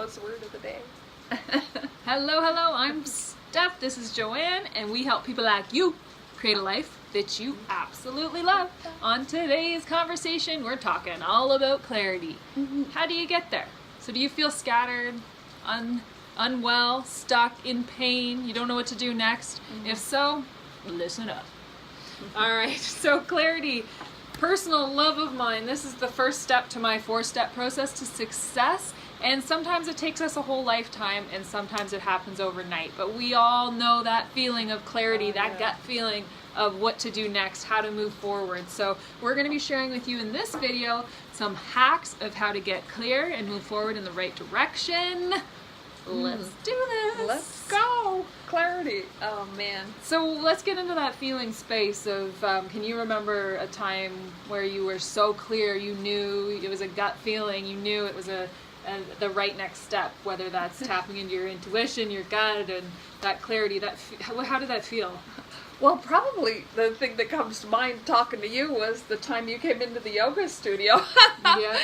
us the word of the day. Hello, I'm Steph, this is JoAnne, and we help people like you create a life that you absolutely love. On today's conversation, we're talking all about clarity. How do you get there? So do you feel scattered, unwell, stuck, in pain, you don't know what to do next? If so, listen up. All right, so clarity, personal love of mine. This is the first step to my 4-step process to success. And sometimes it takes us a whole lifetime, and sometimes it happens overnight. But we all know that feeling of clarity, that gut feeling of what to do next, how to move forward. So we're going to be sharing with you in this video some hacks of how to get clear and move forward in the right direction. Let's do this. Let's go. Clarity. Oh, man. So let's get into that feeling space of, can you remember a time where you were so clear, you knew it was a gut feeling, you knew it was the right next step, whether that's tapping into your intuition, your gut, and that clarity, how did that feel? Well, probably the thing that comes to mind talking to you was the time you came into the yoga studio. Yeah.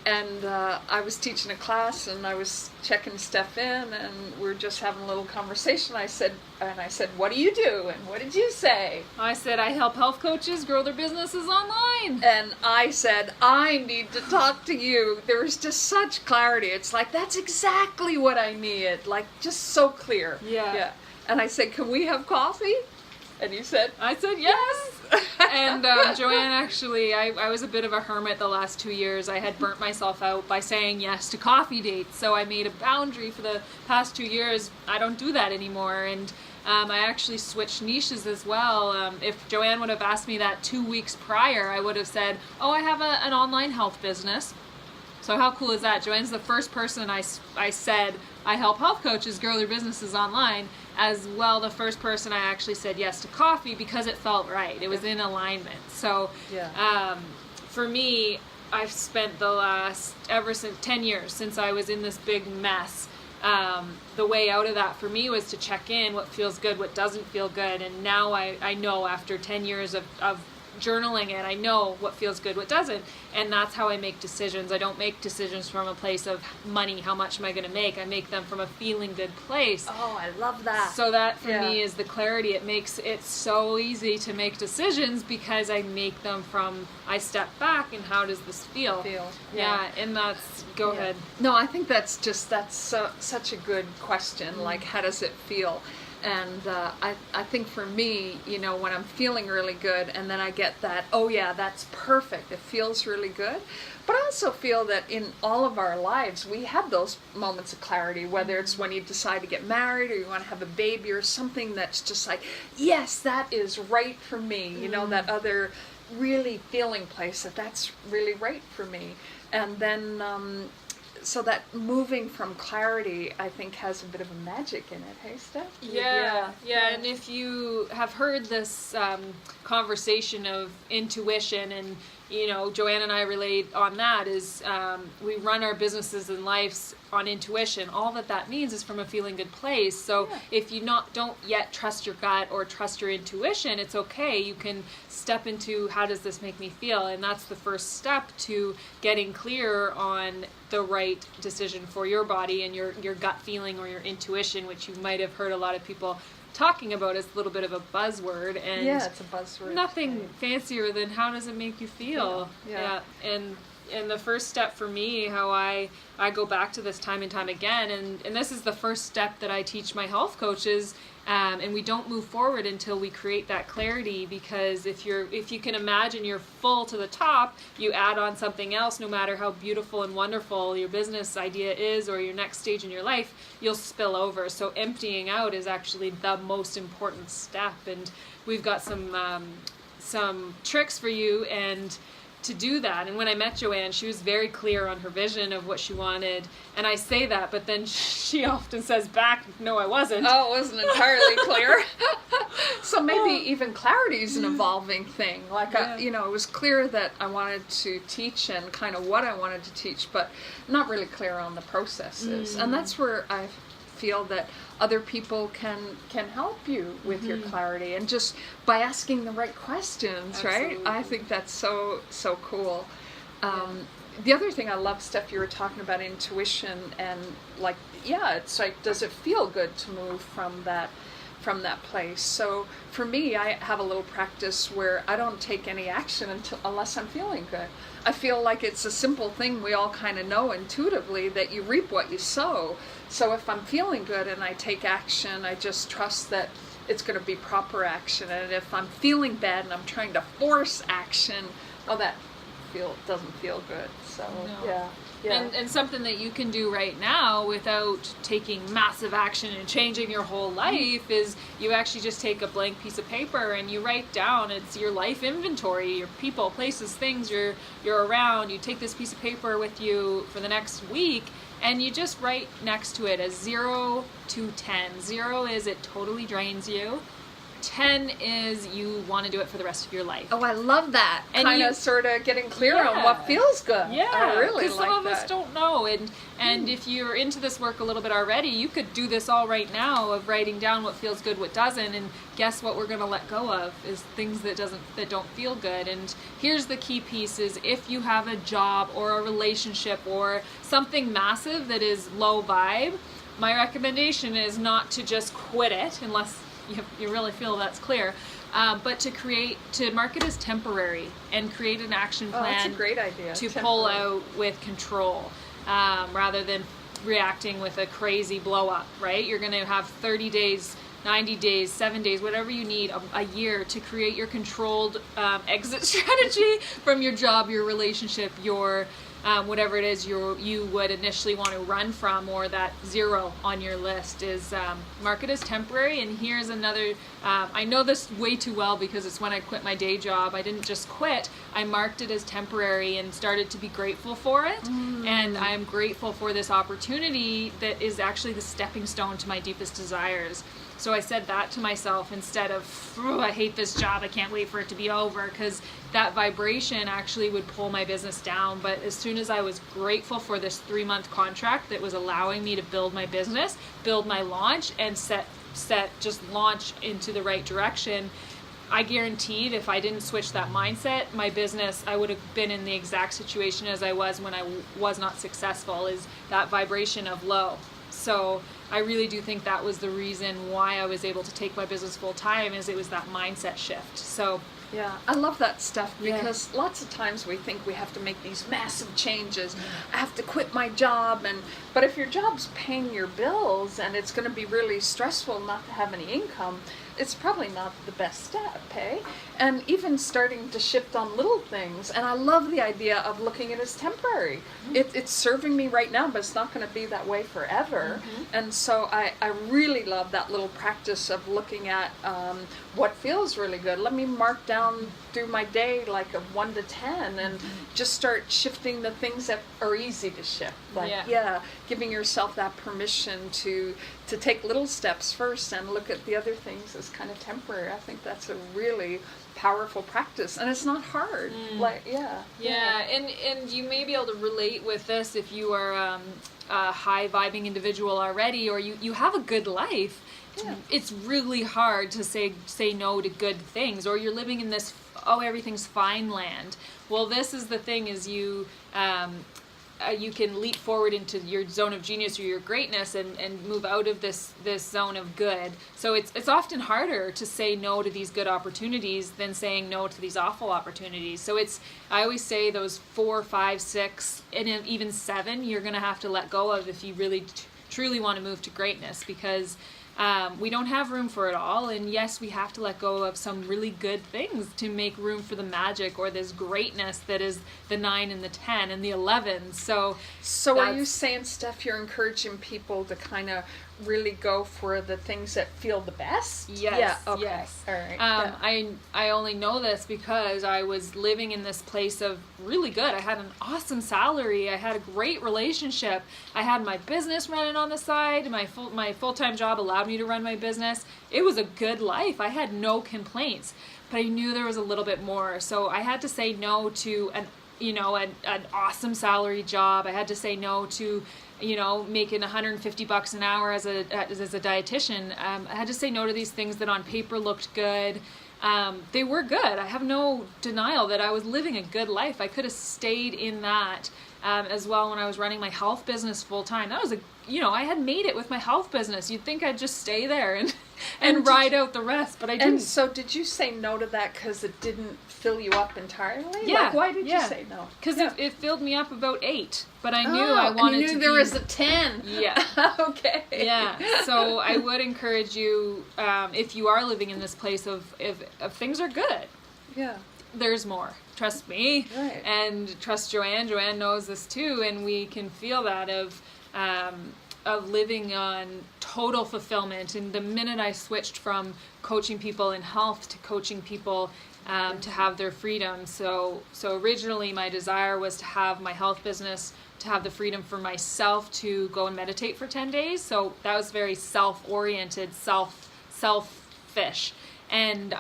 And I was teaching a class, and I was checking Steph in, and we were just having a little conversation. I said, what do you do? And what did you say? I said, I help health coaches grow their businesses online. And I said, I need to talk to you. There was just such clarity. It's like, that's exactly what I needed. Like, just so clear. Yeah. And I said, can we have coffee? And you said? I said yes. And JoAnne, actually, I was a bit of a hermit the last 2 years. I had burnt myself out by saying yes to coffee dates. So I made a boundary for the past 2 years. I don't do that anymore. And I actually switched niches as well. If JoAnne would have asked me that 2 weeks prior, I would have said, oh, I have an online health business. So how cool is that? JoAnne's the first person I said I help health coaches grow their businesses online, as well the first person I actually said yes to coffee because it felt right. It was in alignment. So for me, I've spent ever since 10 years since I was in this big mess. The way out of that for me was to check in what feels good, what doesn't feel good. And now I know after 10 years of journaling it, I know what feels good, what doesn't, and that's how I make decisions. I don't make decisions from a place of money, how much am I going to make. I make them from a feeling good place. Oh, I love that. So that for me is the clarity. It makes it so easy to make decisions because I make them from, I step back and how does this feel? Yeah, and that's, go ahead. No, I think that's such a good question, like how does it feel? And I think for me, you know, when I'm feeling really good and then I get that, oh yeah, that's perfect, it feels really good. But I also feel that in all of our lives, we have those moments of clarity, whether it's when you decide to get married or you want to have a baby or something that's just like, yes, that is right for me. You know, that other really feeling place that's really right for me. And then so that moving from clarity, I think, has a bit of a magic in it. Hey, Steph? Yeah. And if you have heard this conversation of intuition, and you know, JoAnne and I relate on that, is we run our businesses and lives on intuition. All that means is from a feeling good place. So if you don't yet trust your gut or trust your intuition, it's okay. You can step into, how does this make me feel? And that's the first step to getting clear on the right decision for your body and your gut feeling or your intuition, which you might have heard a lot of people talking about as a little bit of a buzzword. And it's a buzzword. Nothing fancier than how does it make you feel? And the first step for me, how I go back to this time and time again, and this is the first step that I teach my health coaches, and we don't move forward until we create that clarity, because if you can imagine you're full to the top, you add on something else, no matter how beautiful and wonderful your business idea is or your next stage in your life, you'll spill over. So emptying out is actually the most important step, and we've got some tricks for you and to do that. And when I met JoAnne, she was very clear on her vision of what she wanted. And I say that, but then she often says back, no, I wasn't. Oh, it wasn't entirely clear. So maybe even clarity is an evolving thing. Like, you know, it was clear that I wanted to teach and kind of what I wanted to teach, but not really clear on the processes. And that's where I feel that other people can help you with your clarity, and just by asking the right questions. Absolutely. Right? I think that's so cool. the other thing I love, Steph, you were talking about intuition and like, yeah, it's like, does it feel good to move from that place? So for me, I have a little practice where I don't take any action unless I'm feeling good. I feel like it's a simple thing we all kind of know intuitively, that you reap what you sow. So if I'm feeling good and I take action, I just trust that it's going to be proper action. And if I'm feeling bad and I'm trying to force action, well, that doesn't feel good. So No. yeah. And something that you can do right now without taking massive action and changing your whole life is you actually just take a blank piece of paper and you write down, it's your life inventory, your people, places, things you're around. You take this piece of paper with you for the next week and you just write next to it as 0 to 10. 0 is it totally drains you. 10 is you want to do it for the rest of your life. Oh, I love that. And Kind of sort of getting clear on what feels good. Yeah, I really because like some of that. us don't know. And if you're into this work a little bit already, you could do this all right now of writing down what feels good, what doesn't, and guess what we're going to let go of is things that don't feel good. And here's the key piece is if you have a job or a relationship or something massive that is low vibe, my recommendation is not to just quit it unless you really feel that's clear, but to mark it as temporary and create an action plan. That's a great idea. To pull out with control, rather than reacting with a crazy blow up, right? You're going to have 30 days, 90 days, 7 days, whatever you need, a year to create your controlled exit strategy from your job, your relationship, your whatever it is you would initially want to run from, or that 0 on your list is mark it as temporary. And here's another, I know this way too well because it's when I quit my day job. I didn't just quit, I marked it as temporary and started to be grateful for it. And I'm grateful for this opportunity that is actually the stepping stone to my deepest desires. So I said that to myself instead of, I hate this job, I can't wait for it to be over, because that vibration actually would pull my business down. But as soon as I was grateful for this 3-month contract that was allowing me to build my business, build my launch, and just launch into the right direction, I guaranteed if I didn't switch that mindset, my business, I would have been in the exact situation as I was when I was not successful, is that vibration of low. So I really do think that was the reason why I was able to take my business full time, is it was that mindset shift. So yeah, I love that stuff because lots of times we think we have to make these massive changes. I have to quit my job, but if your job's paying your bills and it's going to be really stressful not to have any income, it's probably not the best step, eh? And even starting to shift on little things. And I love the idea of looking at it as temporary. It's serving me right now, but it's not going to be that way forever. And so I really love that little practice of looking at what feels really good. Let me mark down through my day like a 1 to 10 and just start shifting the things that are easy to shift. Like, giving yourself that permission to take little steps first and look at the other things as kind of temporary. I think that's a really powerful practice, and it's not hard. And you may be able to relate with this if you are a high vibing individual already, or you have a good life. It's really hard to say no to good things, or you're living in this everything's fine land. Well, this is the thing, is you can leap forward into your zone of genius or your greatness and move out of this zone of good. So it's often harder to say no to these good opportunities than saying no to these awful opportunities. So I always say those 4, 5, 6, and even 7 you're going to have to let go of if you really truly want to move to greatness, because we don't have room for it all, and yes, we have to let go of some really good things to make room for the magic or this greatness that is the 9 and the 10 and the 11. So are you saying, Steph, you're encouraging people to kind of really go for the things that feel the best? Yes. Yeah. Okay. Yes. All right. I only know this because I was living in this place of really good. I had an awesome salary. I had a great relationship. I had my business running on the side. My full-time job allowed me to run my business. It was a good life. I had no complaints, but I knew there was a little bit more. So I had to say no to an awesome salary job. I had to say no to making $150 an hour as a dietitian. I had to say no to these things that on paper looked good. They were good. I have no denial that I was living a good life. I could have stayed in that as well when I was running my health business full time. That was I had made it with my health business. You'd think I'd just stay there and ride out the rest, but I didn't. And so did you say no to that because it didn't fill you up entirely? Yeah. Like, why did you say no? Because it filled me up about 8, but I knew I wanted and you knew there was a 10. Yeah. Okay. Yeah. So I would encourage you, if you are living in this place of things are good. Yeah. There's more. Trust me. Right. And trust JoAnne. JoAnne knows this too, and we can feel that of living on total fulfillment. And the minute I switched from coaching people in health to coaching people to have their freedom. So originally my desire was to have my health business, to have the freedom for myself to go and meditate for 10 days. So that was very self-oriented, selfish. And,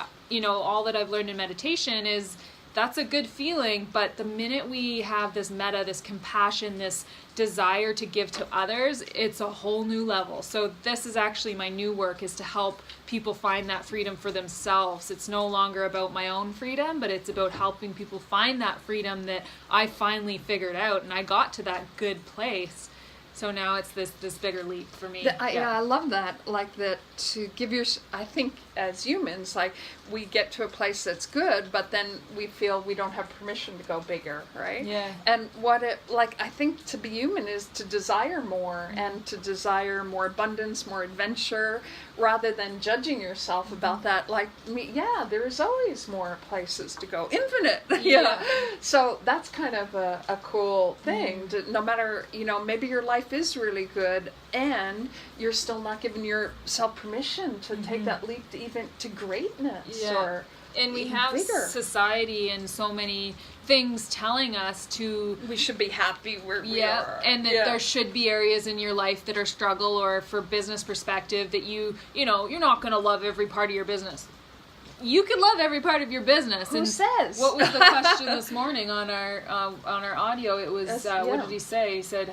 all that I've learned in meditation is that's a good feeling, but the minute we have this metta, this compassion, this desire to give to others, it's a whole new level. So this is actually my new work, is to help people find that freedom for themselves. It's no longer about my own freedom, but it's about helping people find that freedom that I finally figured out, and I got to that good place. So now it's this bigger leap for me. I love that. Like that, to give I think as humans, like we get to a place that's good, but then we feel we don't have permission to go bigger, right? Yeah. And I think to be human is to desire more, and to desire more abundance, more adventure, rather than judging yourself about that. Like me, there is always more places to go, infinite. Yeah. So that's kind of a cool thing. No matter, maybe your life is really good, and you're still not giving yourself permission to take that leap to greatness. Yeah. And we have bigger society and so many things telling us we should be happy where we are. And that there should be areas in your life that are struggle, or for business perspective that you're not going to love every part of your business. You can love every part of your business. Who says? What was the question this morning on our audio? It was what did he say? He said,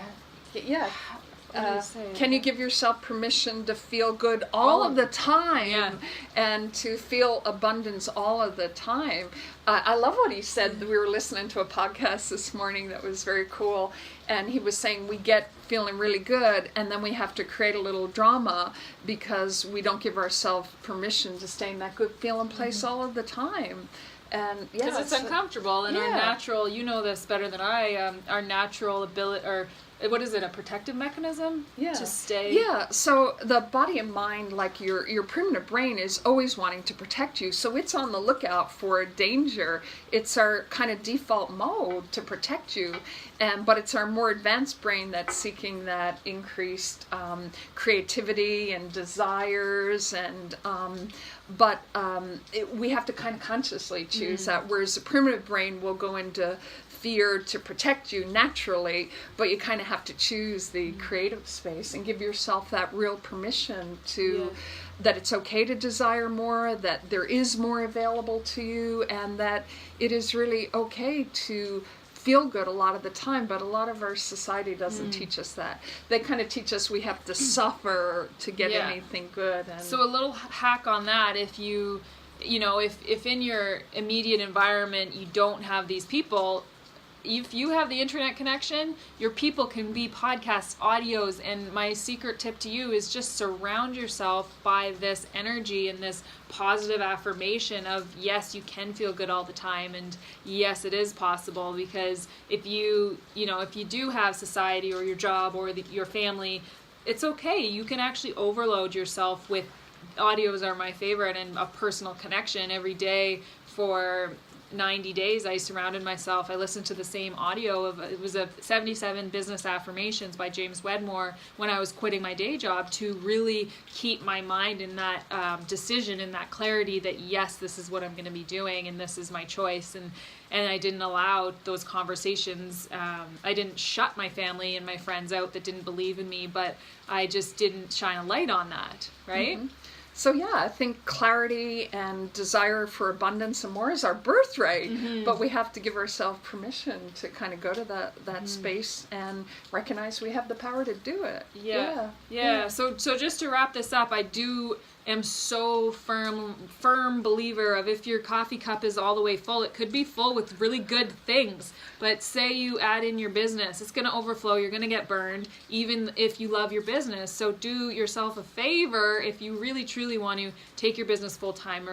can you give yourself permission to feel good all of the time, and to feel abundance all of the time? I love what he said. We were listening to a podcast this morning that was very cool, and he was saying we get feeling really good, and then we have to create a little drama because we don't give ourselves permission to stay in that good feeling place all of the time. And because it's uncomfortable, and our natural, you know this better than I, our natural ability, or what is it, a protective mechanism to stay? Yeah, so the body and mind, like your primitive brain, is always wanting to protect you, so it's on the lookout for danger. It's our kind of default mode to protect you, but it's our more advanced brain that's seeking that increased creativity and desires, and we have to kind of consciously choose that, whereas the primitive brain will go into fear to protect you naturally, but you kind of have to choose the creative space and give yourself that real permission to that it's okay to desire more, that there is more available to you, and that it is really okay to feel good a lot of the time. But a lot of our society doesn't teach us that. They kind of teach us we have to suffer to get anything good. And so a little hack on that, if if in your immediate environment you don't have these people, if you have the internet connection, your people can be podcasts, audios, and my secret tip to you is just surround yourself by this energy and this positive affirmation of, yes, you can feel good all the time, and yes, it is possible. Because if you do have society or your job or your family, it's okay. You can actually overload yourself with audios are my favorite, and a personal connection every day for 90 days. I surrounded myself. I listened to the same audio it was a 77 business affirmations by James Wedmore when I was quitting my day job, to really keep my mind in that decision, in that clarity that yes, this is what I'm going to be doing, and this is my choice. And I didn't allow those conversations. I didn't shut my family and my friends out that didn't believe in me, but I just didn't shine a light on that, right? Mm-hmm. So I think clarity and desire for abundance and more is our birthright, but we have to give ourselves permission to kind of go to that space and recognize we have the power to do it. Yeah. So just to wrap this up, I do am so firm believer of, if your coffee cup is all the way full, it could be full with really good things, but say you add in your business, it's going to overflow, you're going to get burned, even if you love your business. So do yourself a favor, if you really truly want to take your business full time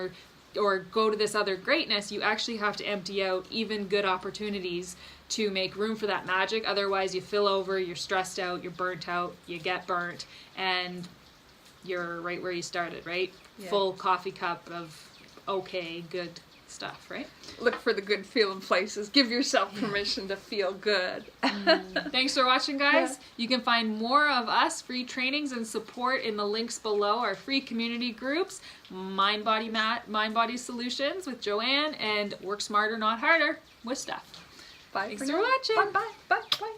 or go to this other greatness, you actually have to empty out even good opportunities to make room for that magic. Otherwise you fill over, you're stressed out, you're burnt out, you get burnt, and you're right where you started, right? Yeah. Full coffee cup of okay, good stuff, right? Look for the good feeling places. Give yourself permission to feel good. Thanks for watching, guys. Yeah. You can find more of us, free trainings and support in the links below. Our free community groups, Mind Body Solutions with JoAnne, and Work Smarter Not Harder with Steph. Bye. Thanks for watching. Bye. Bye. Bye. Bye.